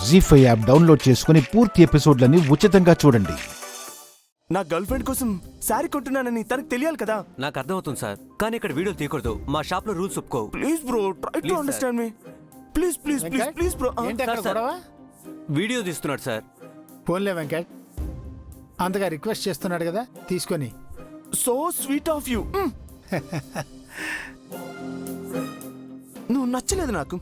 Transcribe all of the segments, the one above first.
జీ5 app download చేసుకుని పూర్తి ఎపిసోడ్లని ఉచితంగా చూడండి. నా గర్ల్ ఫ్రెండ్ కోసం శారీ కొంటున్నానని తనకు తెలియాలి కదా. నాకు అర్థమవుతుంది సార్, కానీ ఇక్కడ వీడియో తీయకూడదు. మా షాప్ లో రూల్స్ ఒప్పుకో. Please bro, try to understand me. Please please please please bro. Video తీస్తున్నాడు సార్. ఫోన్లే వెంకట్, అంతగా రిక్వెస్ట్ చేస్తున్నాడు కదా, తీసుకొని. So sweet of you. నువ్వు నచ్చలేదు నాకు.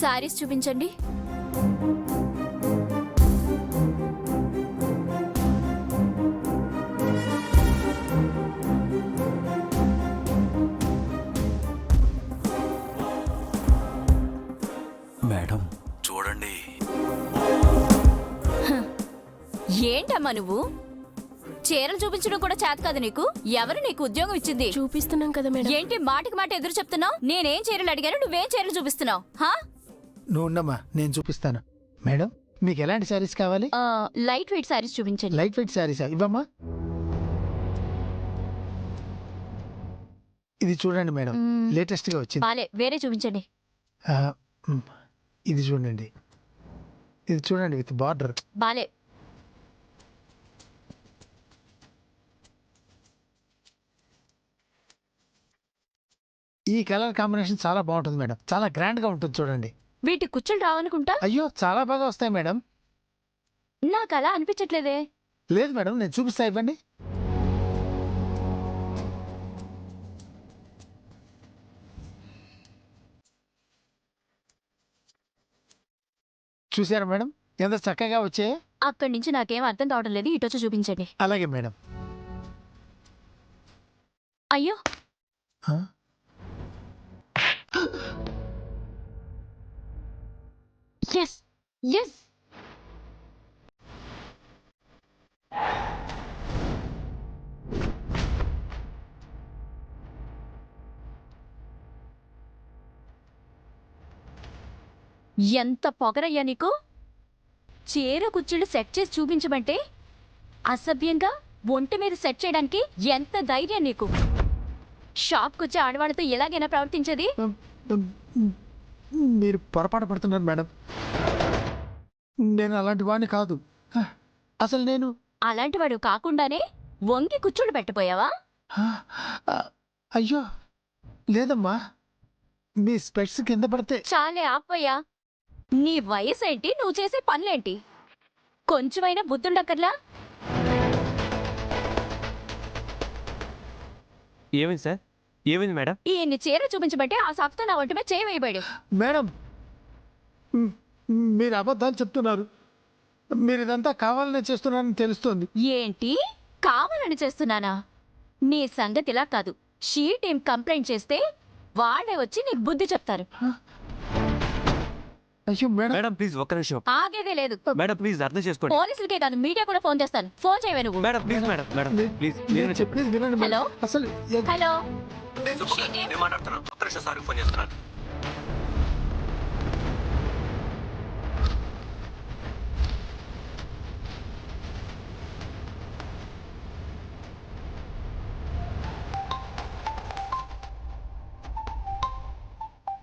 సారీస్ చూపించండి. మేడం చూడండి. ఏంటమ్మా నువ్వు? చీరలు చూపించడం కూడా చేత కాదు నీకు? ఎవరు నీకు ఉద్యోగం ఇచ్చింది? చూపిస్తున్నాం కదా మేడం. ఏంటి మాటికి మాట ఎదురు చెప్తున్నావు? నేనేం చీరలు అడిగాను, నువ్వేం చీరలు చూపిస్తున్నావు? నువ్వు ఉండమ్మా, నేను చూపిస్తాను. మేడం, మీకు ఎలాంటి శారీస్ కావాలి? లైట్ వెయిట్ సారీస్ చూపించండి. లైట్ వెయిట్ శారీసా? ఇవ్వమ్మా. ఇది చూడండి మేడం, లేటెస్ట్ గా వచ్చింది. బాలే, వేరే చూపించండి. ఆ, ఇది చూడండి, ఇది చూడండి విత్ బార్డర్. బాలే. ఈ కలర్ కాంబినేషన్ చాలా బాగుంటుంది మేడం, చాలా గ్రాండ్ గా ఉంటుంది. చూడండి. వీటి కుచ్చులు రావనుకుంటా. అయ్యో, చాలా బాగా వస్తాయి మేడం. నాకు అలా అనిపించట్లేదే. లేదు మేడం, నేను చూపిస్తా, ఇవ్వండి. చూసారా మేడం, ఎంత చక్కగా వచ్చాయి. అక్కడి నుంచి నాకేం అర్థం కావడం లేదు. ఇటొచ్చి చూపించండి. అలాగే మేడం. అయ్యో, ఆ? Yes yes. ఎంత పొగరయ్యా నీకు? చీర కుచ్చుళ్ళు సెట్ చేసి చూపించమంటే అసభ్యంగా ఒంటి మీద సెట్ చేయడానికి ఎంత ధైర్యం నీకు? షాప్కి వచ్చే ఆడవాళ్ళతో ఎలాగైనా ప్రవర్తించేది? మీరు పొరపాటు పడుతున్నారు మేడం, నేను అలాంటి వాడిని కాదు. అసలు నేను అలాంటి వాడు కాకుండానే వంగి కుచ్చుళ్ళు పెట్టపోయావా? అయ్యో లేదమ్మా, మీ స్పెట్స్ కింద పడితే. చాలే ఆపోయా. నీ వయసు ఏంటి, నువ్వు చేసే పనులేంటి? కొంచెమైనా బుద్ధుండక్కర్లా? ఏమైంది సార్? ఏమైంది మేడం? ఈయన్ని చీర చూపించమంటే ఆ సాకుతో నా ఒంటి మీద చేయవేయబడు. మేడం, మీరు అబద్ధాలు చెప్తున్నారు. మీరు ఇదంతా కావాలనే చేస్తున్నారని తెలుస్తుంది. ఏంటి కావాలని చేస్తున్నానా? నీ సంగతి ఇలా కాదు. షీ టీం కంప్లైంట్ చేస్తే వాళ్ళే వచ్చి నీకు బుద్ధి చెప్తారు. అయ్యో మేడం. మేడం ప్లీజ్ ఒక్క నిమిషం. ఆగేదే లేదు. మేడం ప్లీజ్ అర్థం చేసుకోండి. పోలీసులకే కాదు, మీడియా కూడా ఫోన్ చేస్తాను. ఫోన్ చేయవే నువ్వు. Madam please, madam madam please. నేను చెప్పేది వినండి మేడం. హలో అసలు హలో. నేను మాట్లాడుతున్నాను. ఒక్క నిమిషం, సార్ ఫోన్ చేస్తున్నాను.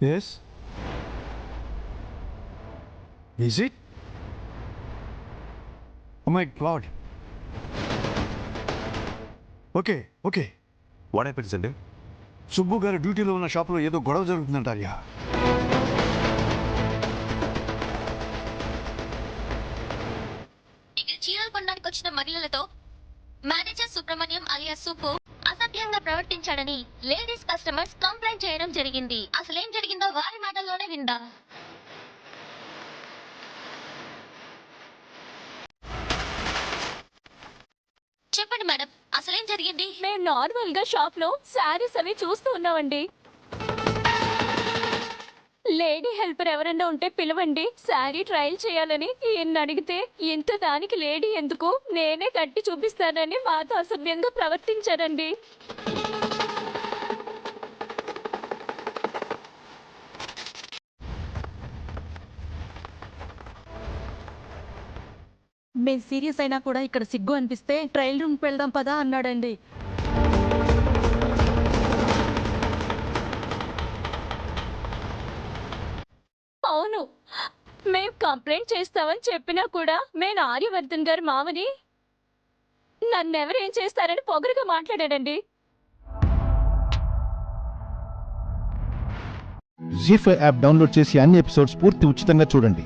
Yes? Is it? Oh my God. Okay, okay. What happens అండి? సుబ్బు గారు డ్యూటీలో ఉన్న షాప్లో ఏదో గొడవ జరుగుతుందంటార్యా. ఇక్కడ చీరలు కొనడానికి వచ్చిన మహిళలతో మేనేజర్ సుబ్రహ్మణ్యం అలియాస్ సుబ్బు అసభ్యంగా ప్రవర్తించాడని లేడీస్ కస్టమర్స్ కంప్లైంట్ చేయడం జరిగింది. అసలేం జరిగిందో వారి మాటల్లోనే విందాం. చెప్పండి మేడం, అసలేం జరిగింది? మేము నార్మల్ గా షాప్ లో శారీస్ అవి చూస్తూ ఉన్నామండి. లేడీ హెల్పర్ ఎవరన్నా ఉంటే పిలవండి, శారీ ట్రయల్ చేయాలని ఈయన్ని అడిగితే ఇంత దానికి లేడీ ఎందుకు, నేనే కట్టి చూపిస్తానని మాతో అసభ్యంగా ప్రవర్తించారండి. మేము సీరియస్ అయినా కూడా ఇక్కడ సిగ్గు అనిపిస్తే ట్రయల్ రూమ్కి వెళ్దాం పదా అన్నాడండి. అవును, మేం కంప్లైంట్ చేస్తామని చెప్పినా కూడా నేను ఆర్యవర్ధన్ గారి మామని నన్నెవరేం చేస్తారని పొగరుగా మాట్లాడాడండి. జీ5 యాప్ డౌన్లోడ్ చేసి అన్ని ఎపిసోడ్స్ పూర్తి ఉచితంగా చూడండి.